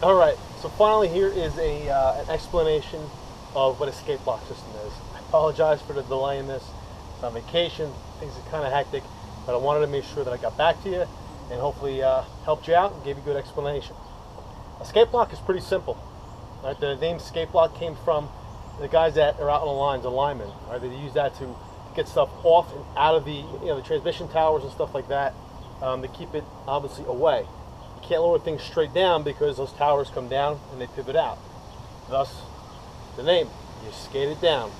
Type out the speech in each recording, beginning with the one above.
All right, so finally here is an explanation of what a skate block system is. I apologize for the delay in this. It's on vacation, things are kind of hectic, but I wanted to make sure that I got back to you and hopefully helped you out and gave you a good explanation. A skate block is pretty simple. Right? The name skate block came from the guys that are out on the lines, the linemen. Right? They use that to get stuff off and out of the transmission towers and stuff like that to keep it obviously away. You can't lower things straight down because those towers come down and they pivot out. Thus, the name, you skate it down.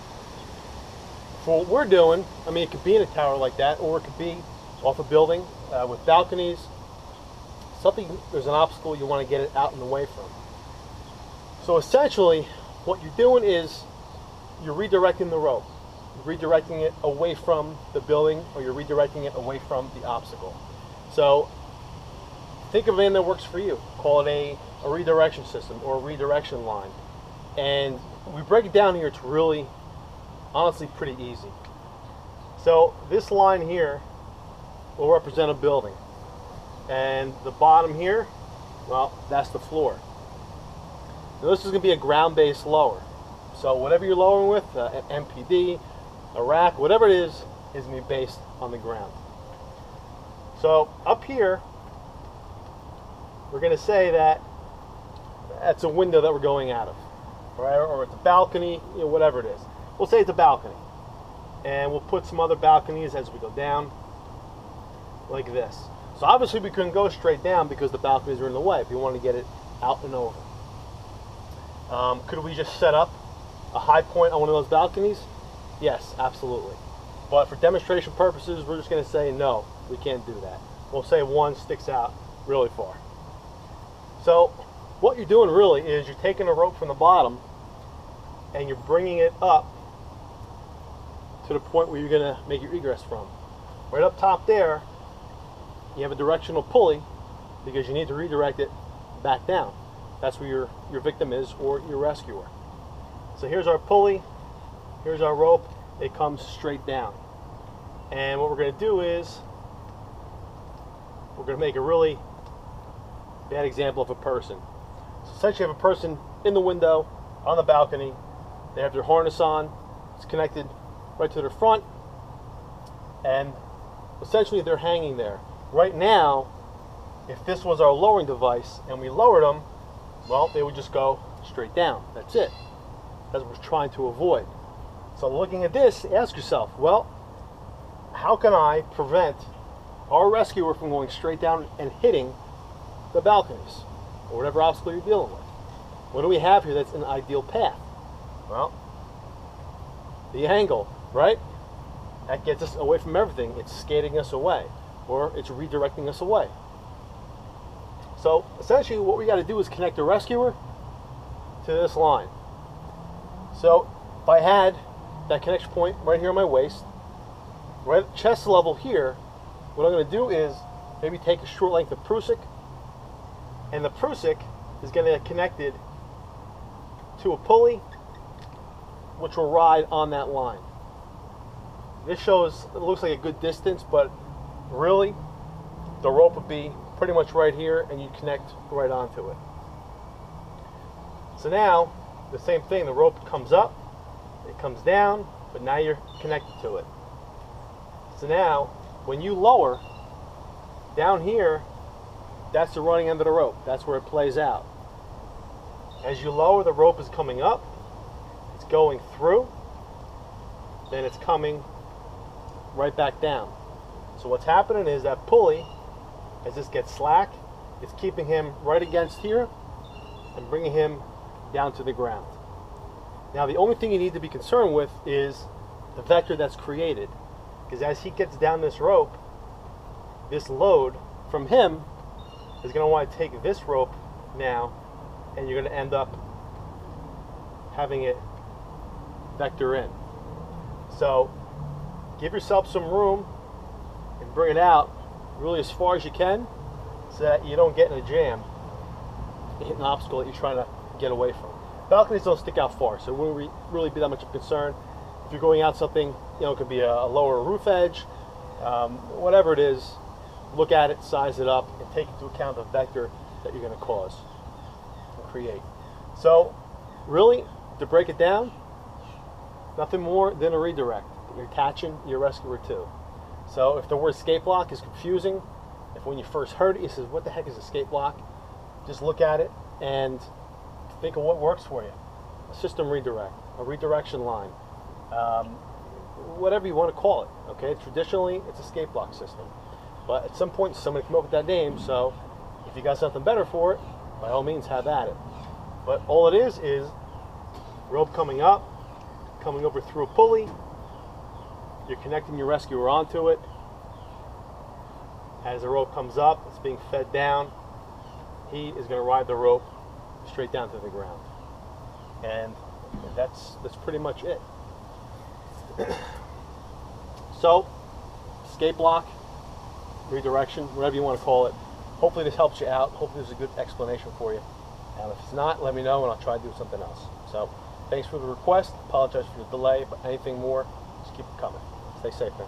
For what we're doing, I mean, it could be in a tower like that, or it could be off a building with balconies. There's an obstacle you want to get it out and away from. So essentially, what you're doing is you're redirecting the rope. You're redirecting it away from the building, or you're redirecting it away from the obstacle. So think of anything that works for you. Call it a redirection system or a redirection line. And we break it down here, it's really, honestly, pretty easy. So this line here will represent a building. And the bottom here, well, that's the floor. Now this is going to be a ground-based lower. So whatever you're lowering with, an MPD, a rack, whatever it is going to be based on the ground. So up here, we're going to say that that's a window that we're going out of, right? Or it's a balcony, whatever it is. We'll say it's a balcony, and we'll put some other balconies as we go down, like this. So obviously we couldn't go straight down because the balconies are in the way. If you want to get it out and over, could we just set up a high point on one of those balconies? Yes, absolutely. But for demonstration purposes, we're just going to say no, we can't do that. We'll say one sticks out really far. So what you're doing really is you're taking a rope from the bottom and you're bringing it up to the point where you're going to make your egress from. Right up top there, you have a directional pulley because you need to redirect it back down. That's where your victim is, or your rescuer. So here's our pulley, here's our rope, it comes straight down. And what we're going to do is we're going to make a really bad example of a person. So essentially you have a person in the window, on the balcony, they have their harness on, it's connected right to their front, and essentially they're hanging there. Right now, if this was our lowering device and we lowered them, well, they would just go straight down. That's it. That's what we're trying to avoid. So looking at this, ask yourself, well, how can I prevent our rescuer from going straight down and hitting the balconies or whatever obstacle you're dealing with? What do we have here that's an ideal path? Well, the angle, right? That gets us away from everything. It's skating us away, or it's redirecting us away. So essentially what we got to do is connect the rescuer to this line. So if I had that connection point right here on my waist, right at chest level here, what I'm going to do is maybe take a short length of Prusik, and the Prusik is going to get connected to a pulley which will ride on that line. This shows, it looks like a good distance, but really the rope would be pretty much right here and you'd connect right onto it. So now the same thing, the rope comes up, it comes down, but now you're connected to it. So now when you lower down here, that's the running end of the rope, that's where it plays out. As you lower, the rope is coming up, it's going through, then it's coming right back down. So what's happening is that pulley, as this gets slack, it's keeping him right against here and bringing him down to the ground. Now the only thing you need to be concerned with is the vector that's created, because as he gets down this rope, this load from him is going to want to take this rope now, and you're going to end up having it vector in. So give yourself some room and bring it out really as far as you can so that you don't get in a jam and hit an obstacle that you're trying to get away from. Balconies don't stick out far, so it wouldn't really be that much of a concern. If you're going out something, it could be a lower roof edge, whatever it is, look at it, size it up, and take into account the vector that you're going to cause. create. So really, to break it down, nothing more than a redirect that you're attaching your rescuer to. So if the word escape lock is confusing, if when you first heard it you said, what the heck is escape lock? Just look at it and think of what works for you. A system redirect, a redirection line, whatever you want to call it. Okay, traditionally it's escape lock system, but at some point somebody come up with that name. So if you got something better for it, by all means have at it. But all it is rope coming up, coming over through a pulley. You're connecting your rescuer onto it. As the rope comes up, it's being fed down. He is going to ride the rope straight down to the ground. And that's pretty much it. So, escape lock, redirection, whatever you want to call it. Hopefully this helps you out. Hopefully this is a good explanation for you. And if it's not, let me know and I'll try to do something else. So, thanks for the request. Apologize for the delay, but anything more, just keep it coming. Stay safe, man.